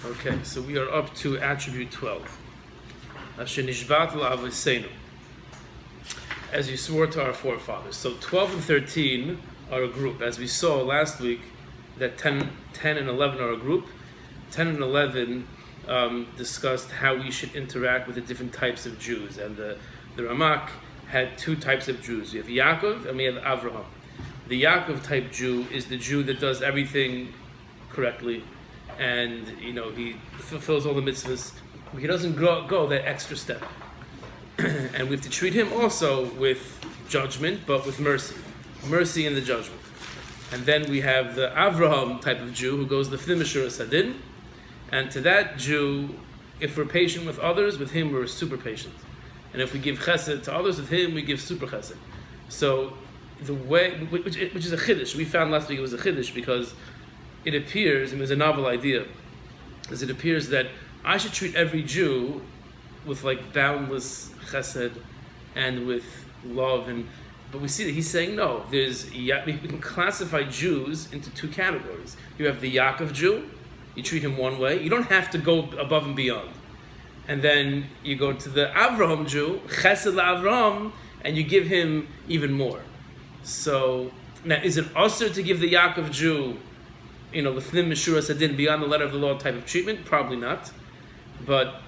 Okay, so we are up to attribute 12. Asher nishbat la'avoseinu, as you swore to our forefathers. So 12 and 13 are a group. As we saw last week, that 10 and 11 are a group. 10 and 11 discussed how we should interact with the different types of Jews. And the Ramak had two types of Jews. We have Yaakov and we have Avraham. The Yaakov type Jew is the Jew that does everything correctly, and he fulfills all the mitzvahs. He doesn't go that extra step. And we have to treat him also with judgment, but with mercy in the judgment. And then we have the Avraham type of Jew who goes the Fnimishur Sadin, and to that Jew, if we're patient with others, with him we're super patient, and if we give chesed to others, with him we give super chesed. So the way, which is a chiddush, we found last week it was a chiddush because it appears, and it was a novel idea, as it appears that I should treat every Jew with like boundless chesed and with love, but we see that he's saying no. We can classify Jews into two categories. You have the Yaakov Jew, you treat him one way, you don't have to go above and beyond. And then you go to the Avraham Jew, chesed la'Avraham, and you give him even more. So now, is it also to give the Yaakov Jew, l'fnim mishura sadin, beyond the letter of the law type of treatment? Probably not. But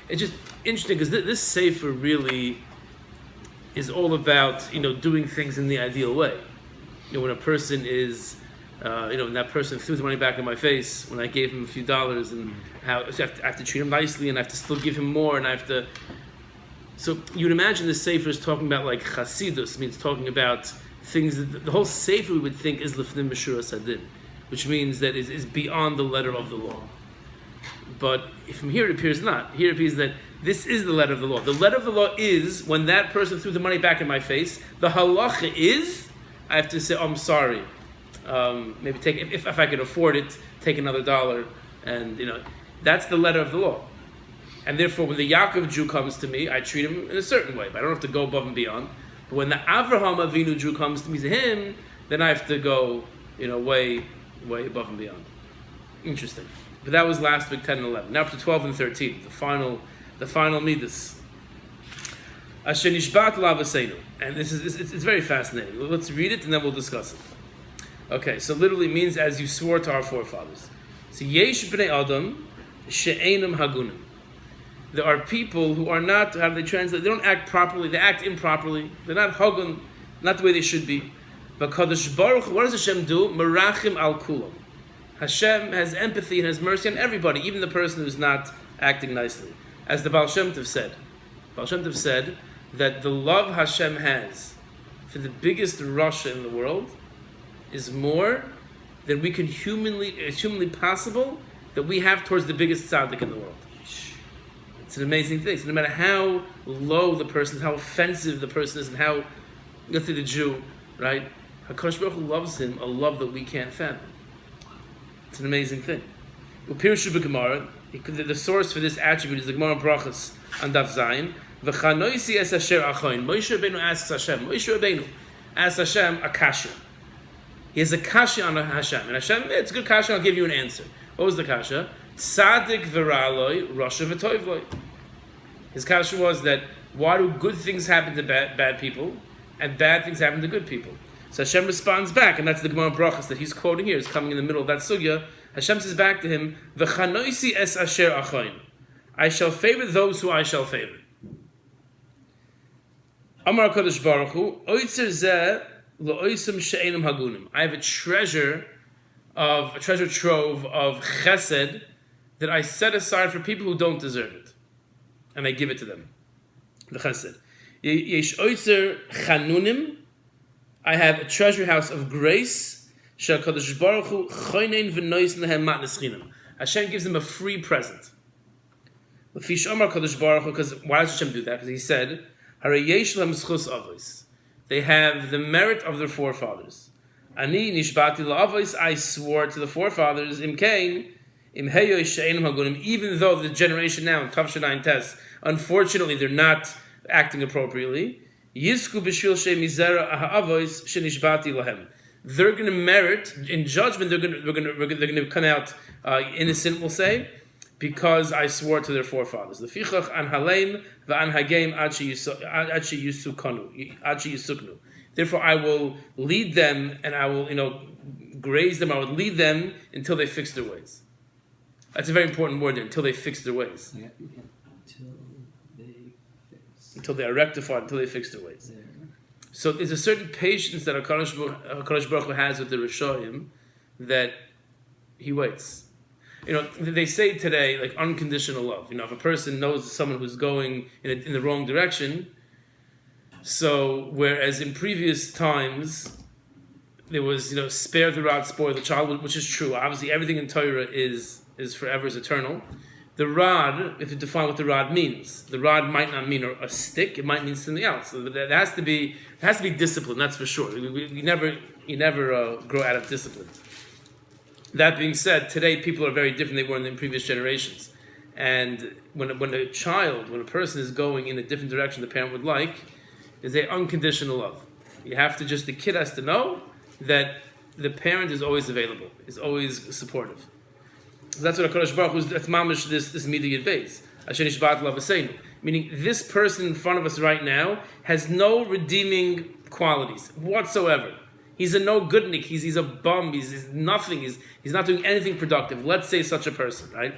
it's just interesting because this sefer really is all about doing things in the ideal way. When a person is, when that person threw the money back in my face when I gave him a few dollars, and how I have to treat him nicely, and I have to still give him more, and I have to. So you'd imagine this sefer is talking about like chasidus, means talking about things that the whole sefer we would think is lefnim b'shura sadin, which means that is beyond the letter of the law. But from here it appears not. Here it appears that this is the letter of the law. The letter of the law is when that person threw the money back in my face. The halacha is I have to say, I'm sorry. Maybe take if I can afford it, take another dollar, and that's the letter of the law. And therefore, when the Yaakov Jew comes to me, I treat him in a certain way. But I don't have to go above and beyond. But when the Avraham Avinu Jew comes to me, to him, then I have to go, way above and beyond. Interesting. But that was last week, 10 and 11. Now up to 12 and 13, the final midas. Asher nishbat la'avoseinu. And it's very fascinating. Let's read it and then we'll discuss it. Okay, so literally means as you swore to our forefathers. So yesh bnei adam she'enam hagunim. There are people who are not, how do they translate? They don't act properly, they act improperly. They're not hagun, not the way they should be. V'kadosh Baruch Hu, what does Hashem do? Merachim al kulam. Hashem has empathy and has mercy on everybody, even the person who's not acting nicely. As the Baal Shem Tov said. Baal Shem Tov said that the love Hashem has for the biggest Rasha in the world is more than it's humanly possible that we have towards the biggest tzaddik in the world. It's an amazing thing. So no matter how low the person is, how offensive the person is, and how, let's say the Jew, right? HaKadosh Baruch Hu loves him a love that we can't fathom. It's an amazing thing. The source for this attribute is the Gemara Brachas on Daf Zayin. V'chanoisi es asher achoin. Moshe Rabbeinu asks Hashem. Moshe Rabbeinu asks Hashem a kasha. He has a kasha on Hashem. And Hashem, it's a good kasha, I'll give you an answer. What was the kasha? Tzadik v'ra'aloi, rasha v'toivloi. His kasha was that why do good things happen to bad people and bad things happen to good people? So Hashem responds back, and that's the Gemara Brachas that he's quoting here, is coming in the middle of that sugya. Hashem says back to him, V'chanoisi es asher achoin. I shall favor those who I shall favor. Amar HaKadosh Baruch Hu, Oitzer zeh lo'oisum she'enam hagunim. I have a treasure trove of chesed that I set aside for people who don't deserve it. And I give it to them. The chesed. Yesh oitzer chanunim. I have a treasure house of grace. HaKadosh Baruch Hu choinen v'nois lehem matnas chinam. Hashem gives them a free present. L'fish Amar HaKadosh Baruch Hu, because why does Hashem do that? Because He said, Harei yesh lehem zchus avos. They have the merit of their forefathers. Ani nishbati la'avos. I swore to the forefathers. Imkein im heyo she'enam hagunim. Even though the generation now in Tavshanayin Tes, unfortunately, they're not acting appropriately. Yisku b'shvil she'mizera ha'avos she'nishbati lahem. They're going to merit in judgment. They're going to come out innocent. We'll say because I swore to their forefathers. Lefichach an haleim v'an hagem ad yisuknu. Therefore, I will lead them, and I will, graze them. I will lead them until they fix their ways. That's a very important word there. Until they fix their ways. Yeah. Until they are rectified. Until they fix their ways. Yeah. So there's a certain patience that HaKadosh Baruch Hu has with the Rishonim that he waits. They say today, like, unconditional love. If a person knows someone who's going in the wrong direction, so whereas in previous times there was, spare the rod, spoil the child, which is true. Obviously, everything in Torah is forever, is eternal. The rod, if you define what the rod means, the rod might not mean a stick; it might mean something else. So there has to be discipline. That's for sure. You never grow out of discipline. That being said, today people are very different than they were in the previous generations. And when a person is going in a different direction the parent would like, is a unconditional love. The kid has to know that the parent is always available, is always supportive. So that's what HaKadosh Baruch Hu is, that's mamish this immediate base. Asher nishbat l'avaseinu. Meaning this person in front of us right now has no redeeming qualities whatsoever. He's a no goodnik. He's a bum. He's nothing. He's not doing anything productive. Let's say such a person, right?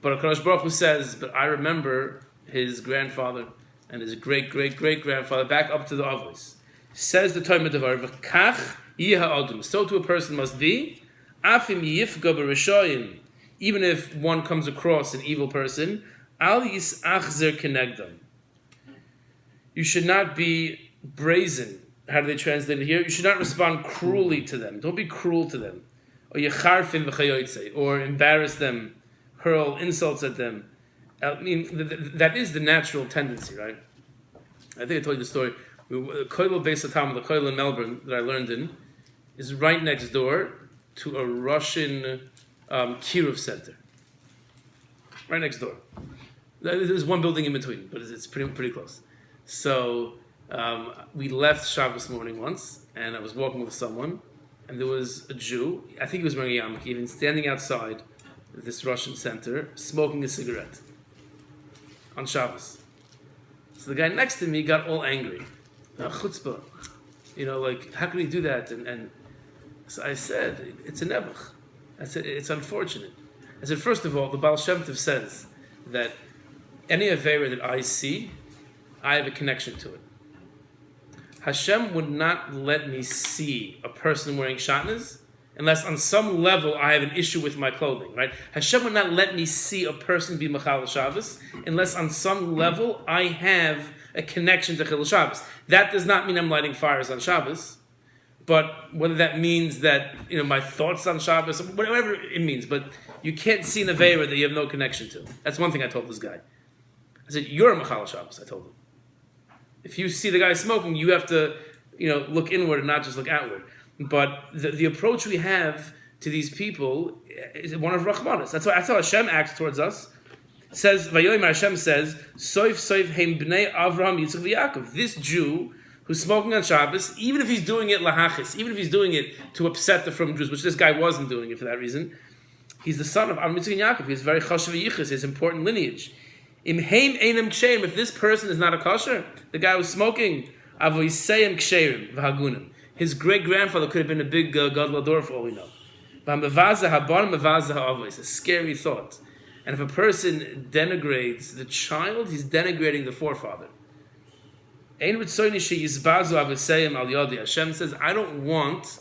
But HaKadosh Baruch Hu says, but I remember his grandfather and his great-great-great-grandfather back up to the Avos. Says the Torah Devorah, v'kach yiha adam. So to a person must be, afim yifga b'rishoyim. Even if one comes across an evil person, al yisachzer kenegdam. You should not be brazen. How do they translate it here? You should not respond cruelly to them. Don't be cruel to them. Or yecharfin v'chayotzei, or embarrass them, hurl insults at them. I mean, that is the natural tendency, right? I think I told you the story. The Koilel Beis Hatam, the Koilel in Melbourne that I learned in, is right next door to a Russian Kiruv center. Right next door. There's one building in between, but it's pretty close. So we left Shabbos morning once, and I was walking with someone, and there was a Jew, I think he was wearing a yarmulke, even standing outside this Russian center, smoking a cigarette on Shabbos. So the guy next to me got all angry. Chutzpah. How can he do that? And so I said, it's a nebuch. I said, it's unfortunate. I said, first of all, the Baal Shem Tov says that any Aveira that I see, I have a connection to it. Hashem would not let me see a person wearing shatnez unless on some level I have an issue with my clothing, right? Hashem would not let me see a person be Machal Shabbos unless on some level I have a connection to Chil Shabbos. That does not mean I'm lighting fires on Shabbos, but whether that means that my thoughts on Shabbos, whatever it means, but you can't see an Aveira that you have no connection to. That's one thing I told this guy. I said, you're a Machal Shabbos, I told him. If you see the guy smoking, you have to, look inward and not just look outward. But the approach we have to these people is one of Rachmanis. That's how Hashem acts towards us. Says Vayomer, Hashem says, Soif heim bnei Avraham Yitzchak v'Yaakov. This Jew who's smoking on Shabbos, even if he's doing it lahachis, even if he's doing it to upset the from Jews, which this guy wasn't doing it for that reason, he's the son of Avraham Yitzchak and Yaakov. He's very chashav yichus, his important lineage. Im heim einem ksherim. If this person is not a kosher, the guy was smoking, avoiseyim ksherim v'hagunim. His great grandfather could have been a big gadol ador for all we know. It's a scary thought. And if a person denigrates the child, he's denigrating the forefather. Hashem says, I don't want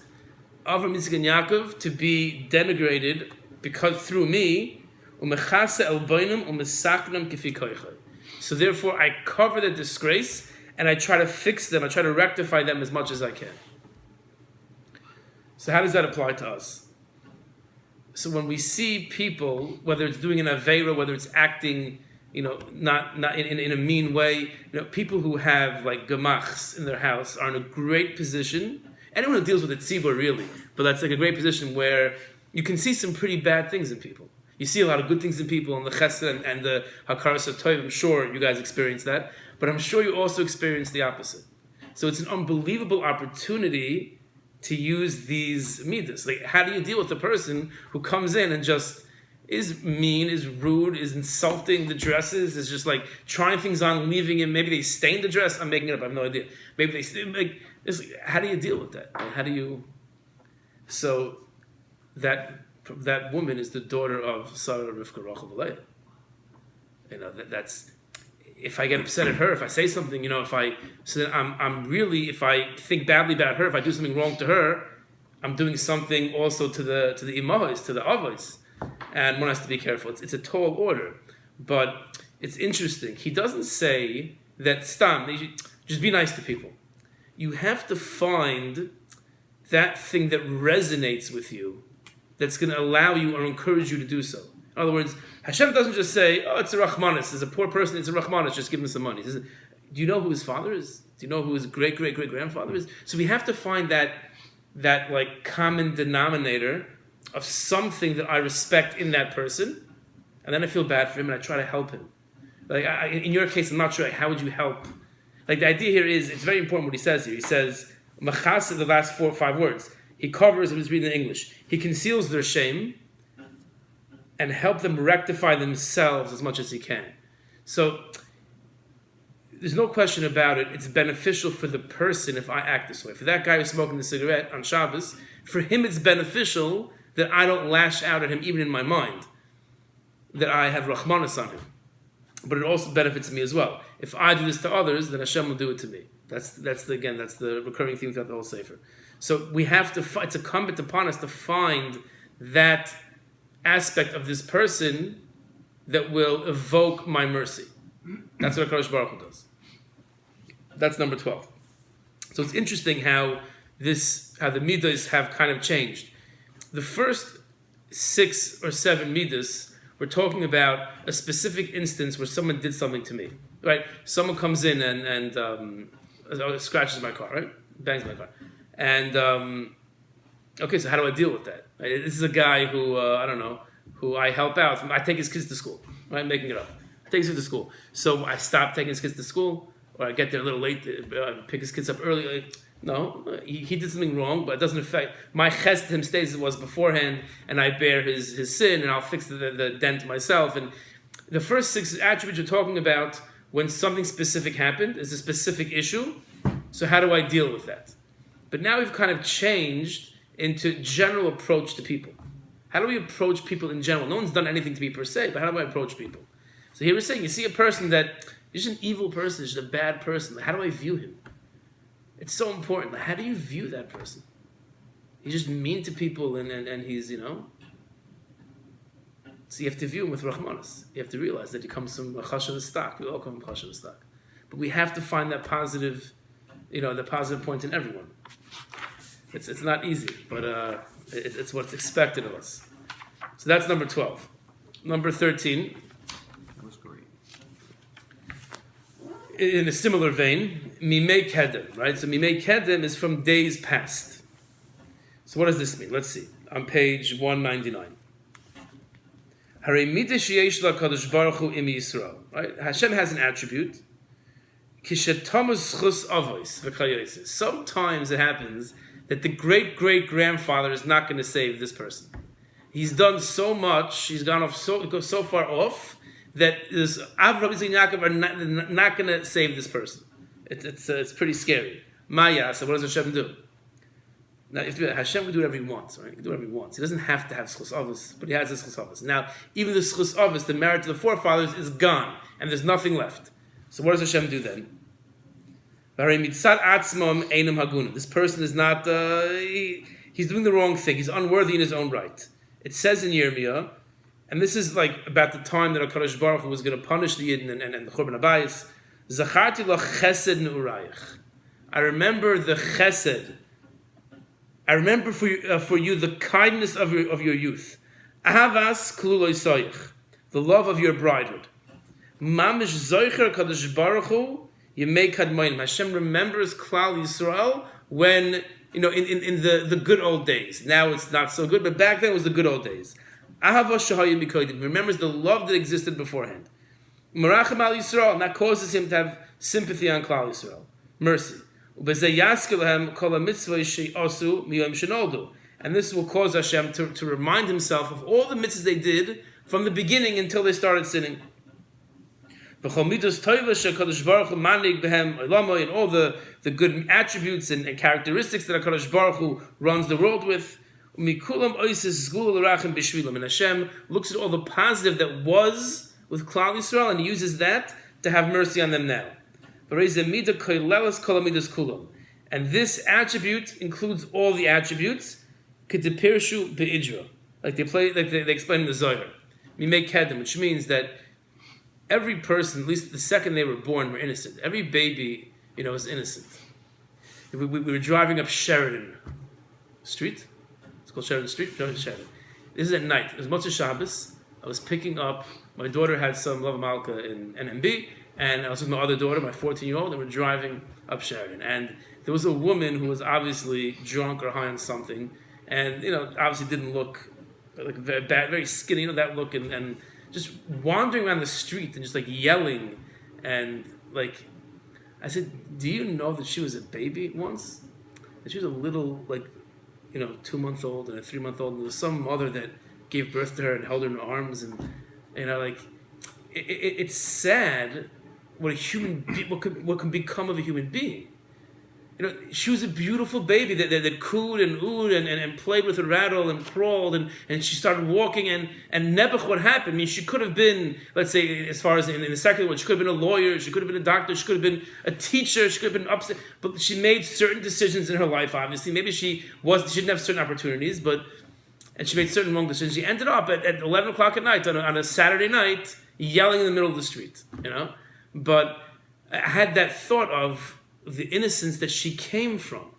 Avraham, Yitzchak, and Yaakov to be denigrated because through me. So therefore, I cover the disgrace and I try to fix them. I try to rectify them as much as I can. So how does that apply to us? So when we see people, whether it's doing an aveira, whether it's acting, not in a mean way, people who have like gemachs in their house are in a great position. Anyone who deals with the tzibur really, but that's like a great position where you can see some pretty bad things in people. You see a lot of good things in people, and the chesed and the hakaras tov. I'm sure you guys experience that, but I'm sure you also experience the opposite. So it's an unbelievable opportunity to use these midas. Like, how do you deal with the person who comes in and just is mean, is rude, is insulting the dresses, is just like trying things on, leaving it. Maybe they stained the dress. I'm making it up. I have no idea. Maybe they like. How do you deal with that? How do you? So that woman is the daughter of Sarah, Rivka, Rachel, Leah. That's. If I get upset at her, if I say something, if I think badly about her, if I do something wrong to her, I'm doing something also to the imahos, to the avos, and one has to be careful. It's a tall order, but it's interesting. He doesn't say that just be nice to people. You have to find that thing that resonates with you, that's going to allow you or encourage you to do so. In other words, Hashem doesn't just say, "Oh, it's a Rahmanis. There's a poor person. It's a Rahmanis. Just give him some money." He says, do you know who his father is? Do you know who his great grandfather is? So we have to find that like common denominator of something that I respect in that person, and then I feel bad for him and I try to help him. Like in your case, I'm not sure. How would you help? Like the idea here is, it's very important what he says here. He says, "Machas," the last 4 or 5 words. He covers. I'm just reading in English. He conceals their shame and help them rectify themselves as much as he can. So there's no question about it. It's beneficial for the person if I act this way. For that guy who's smoking the cigarette on Shabbos, for him it's beneficial that I don't lash out at him even in my mind, that I have Rahmanas on him. But it also benefits me as well. If I do this to others, then Hashem will do it to me. That's the recurring theme throughout the whole Sefer. So we have to. It's incumbent upon us to find that aspect of this person that will evoke my mercy. That's what HaKadosh Baruch Hu does. That's number 12. So it's interesting how the midas have kind of changed. The first 6 or 7 midas, we're talking about a specific instance where someone did something to me, right? Someone comes in and scratches my car, right? Bangs my car. And, okay, so how do I deal with that? Right? This is a guy who, who I help out. I take his kids to school, right? I'm making it up. I take his kids to school. So I stop taking his kids to school, or I get there a little late, pick his kids up early. No, he did something wrong, but it doesn't affect. My chesed to him stays as it was beforehand, and I bear his sin, and I'll fix the dent myself. And the first 6 attributes we're talking about, when something specific happened, is a specific issue. So how do I deal with that? But now we've kind of changed into general approach to people. How do we approach people in general? No one's done anything to me per se, but how do I approach people? So here we're saying, you see a person that is just an evil person, is just a bad person. How do I view him? It's so important. How do you view that person? He's just mean to people and he's, So you have to view him with Rahmanas. You have to realize that he comes from a Chashav stock. We all come from Chashav stock. But we have to find that positive, the positive point in everyone. It's not easy, but it's what's expected of us. So that's number 12. Number 13. That was great. In a similar vein, Mimei Kedem, right? So Mimei Kedem is from days past. So what does this mean? Let's see. On page 199. Hare midas sheyesh lakadosh baruch hu im Yisrael. Right? Hashem has an attribute. Kishetomos chus avos v'chayosis. Sometimes it happens that the great-great-grandfather is not going to save this person. He's done so much, he's gone off so far off, that this Av, Rabbi, and Yaakov are not going to save this person. It's pretty scary. Maya, so what does Hashem do? Now, Hashem can do whatever he wants, right? He can do whatever he wants. He doesn't have to have schus avos, but he has this schus avos. Now, even the schus avos, the merit to the forefathers, is gone, and there's nothing left. So what does Hashem do then? This person is not, he's doing the wrong thing. He's unworthy in his own right. It says in Yirmiyah, and this is like about the time that HaKadosh Baruch Hu was going to punish the Yidden and the Churban Abayis. Zacharti lo chesed ne'urayich. I remember the chesed. I remember for you the kindness of your youth. Ahavas kluloi soich. The love of your bridehood. Mamish zoicher HaKadosh Baruch Hu. Hashem remembers Klal Yisrael when, in the good old days. Now it's not so good, but back then it was the good old days. Remembers the love that existed beforehand. Merachim al Yisrael, and that causes him to have sympathy on Klal Yisrael. Mercy. And this will cause Hashem to remind himself of all the mitzvahs they did from the beginning until they started sinning. And all the good attributes and characteristics that HaKadosh Baruch Hu runs the world with. And Hashem looks at all the positive that was with Klal Yisrael and uses that to have mercy on them now. And this attribute includes all the attributes, like they explain in the Zohar. Which means that every person, at least the second they were born, were innocent. Every baby, is innocent. We were driving up Sheridan Street. It's called Sheridan Street. Sheridan. This is at night. It was Motzei Shabbos. I was picking up, my daughter had some Lava Malka in NMB, and I was with my other daughter, my 14-year-old, and we're driving up Sheridan. And there was a woman who was obviously drunk or high on something, and, obviously didn't look like very bad, very skinny, that look, and just wandering around the street and just like yelling, and like, I said, do you know that she was a baby once? And she was a little, 2-month-old and a 3-month-old, and there was some mother that gave birth to her and held her in her arms, and it's sad what what can become of a human being. She was a beautiful baby that cooed and oohed and played with a rattle and crawled and she started walking and Nebuch, what happened? I mean, she could have been, let's say, as far as in the secular world, she could have been a lawyer, she could have been a doctor, she could have been a teacher, she could have been upset, but she made certain decisions in her life, obviously. Maybe she didn't have certain opportunities, and she made certain wrong decisions. She ended up at 11 o'clock at night on a Saturday night yelling in the middle of the street, But I had that thought of the innocence that she came from.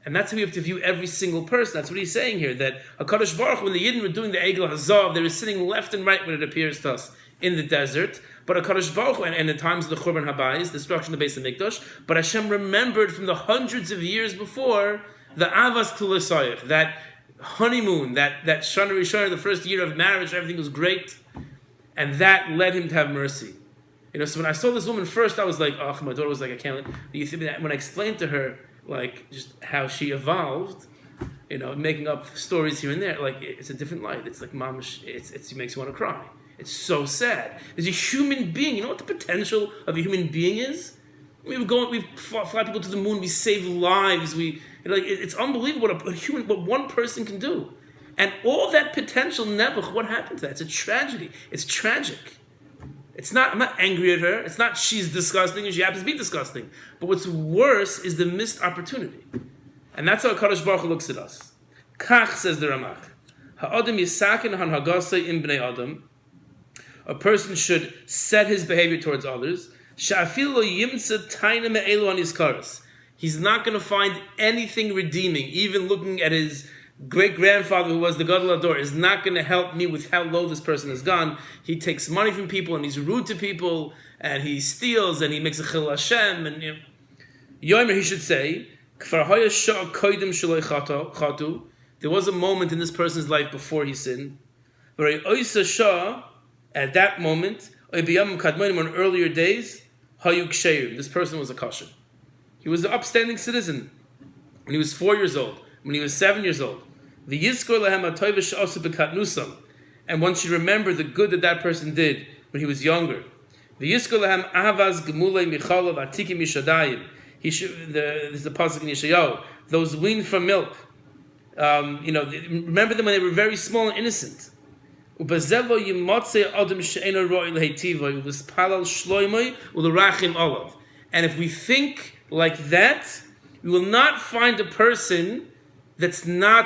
And that's how we have to view every single person. That's what he's saying here, that HaKadosh Baruch Hu, when the Yidden were doing the Egel Hazav, they were sitting left and right when it appears to us in the desert. But HaKadosh Baruch Hu, and the times of the Churban Habayis, the destruction of the Beis HaMikdash, but Hashem remembered from the hundreds of years before the Avas Tulasayach, that honeymoon, that Shana Rishona, the first year of marriage, everything was great. And that led him to have mercy. So when I saw this woman first, I was like, oh, my daughter was like, I can't. You see, when I explained to her, just how she evolved, making up stories here and there, it's a different light. It's like, mamish, it makes you want to cry. It's so sad. There's a human being. You know what the potential of a human being is? We fly people to the moon. We save lives. It's unbelievable what one person can do. And all that potential, Nebuch, what happened to that? It's a tragedy. It's tragic. I'm not angry at her. It's not she's disgusting and she happens to be disgusting. But what's worse is the missed opportunity. And that's how HaKadosh Baruch Hu looks at us. Kach, says the Ramach. Ha'adam yisaken han hagasei im bnei adam. A person should set his behavior towards others. Sha'afil lo yimtza taina me'elu an yizkaros. He's not going to find anything redeeming. Even looking at his great-grandfather, who was the Gadol Ador, is not going to help me with how low this person has gone. He takes money from people, and he's rude to people, and he steals, and he makes a chil Hashem, and Yomer, he should say, there was a moment in this person's life before he sinned. At that moment, in earlier days, this person was a kosher. He was an upstanding citizen when he was 4 years old, when he was 7 years old. And one should remember the good that person did when he was younger. This is the pasuk in Yeshayahu. Those weaned from milk, remember them when they were very small and innocent. And if we think like that, we will not find a person it's not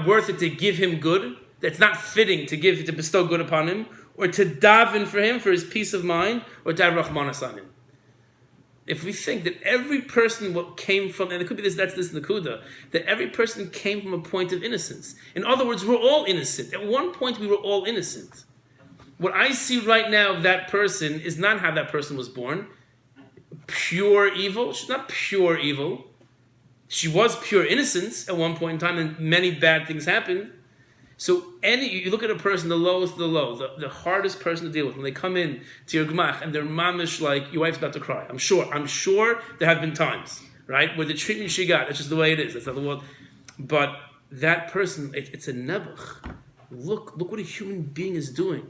worth it to give him good, that's not fitting to bestow good upon him, or to daven for him, for his peace of mind, or to have rachmanas on him. If we think that every person came from, and it could be that's this nakuda, that every person came from a point of innocence. In other words, we're all innocent. At one point, we were all innocent. What I see right now of that person is not how that person was born. Pure evil. She's not pure evil. She was pure innocence at one point in time, and many bad things happened. So you look at a person, the lowest of the low, the hardest person to deal with, when they come in to your gmach and they're mamish like your wife's about to cry. I'm sure there have been times, right, where the treatment she got, it's just the way it is. That's not the world. But that person, it's a nebuch. look what a human being is doing.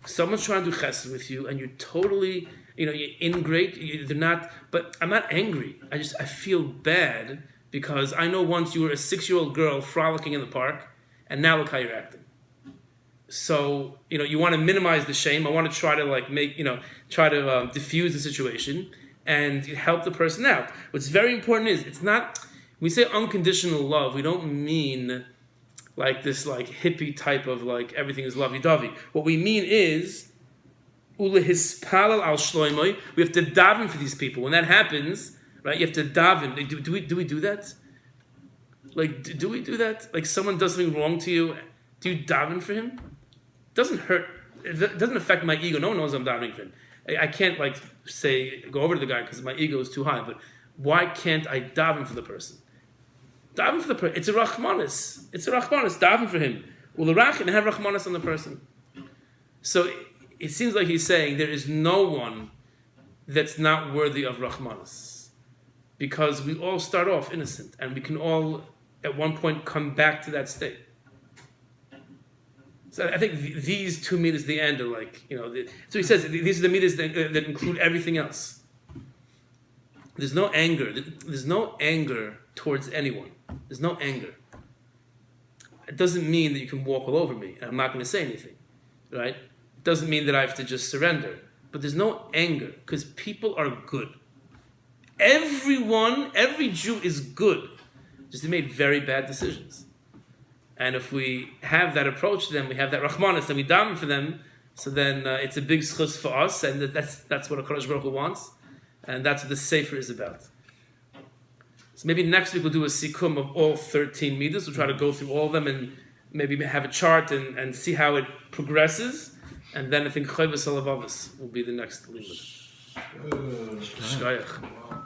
Someone's trying to do chesed with you, and you're totally, you're ingrate. They're not, but I'm not angry. I feel bad because I know once you were a 6-year-old girl frolicking in the park, and now look how you're acting. So, you want to minimize the shame. I want to try to diffuse the situation and help the person out. What's very important is, it's not, when we say unconditional love, we don't mean like this hippie type of everything is lovey-dovey. What we mean is, ulehispalal al shloimoi, we have to daven for these people. When that happens, right, you have to daven. Do we do that? Do we do that? Like someone does something wrong to you, do you daven for him? It doesn't hurt. It doesn't affect my ego. No one knows I'm davening for him. I can't go over to the guy because my ego is too high. But why can't I daven for the person? Daven for the person. It's a rachmanis. Daven for him. U'lerach, and have rachmanis on the person. So it seems like he's saying there is no one that's not worthy of rachmanis, because we all start off innocent, and we can all at one point come back to that state. So I think these 2 meters at the end are so he says these are the meters that include everything else. There's no anger. There's no anger towards anyone. There's no anger. It doesn't mean that you can walk all over me and I'm not going to say anything, right? It doesn't mean that I have to just surrender. But there's no anger because people are good. Every Jew is good. Just they made very bad decisions. And if we have that approach to them, we have that rachmanis, and we daven for them, so then it's a big schus for us, and that's what HaKadosh Baruch Hu wants, and that's what the Sefer is about. So maybe next week we'll do a sikum of all 13 meters. We'll try to go through all of them and maybe have a chart and see how it progresses. And then I think Chayvus Alavavas will be the next limud. Shkayach.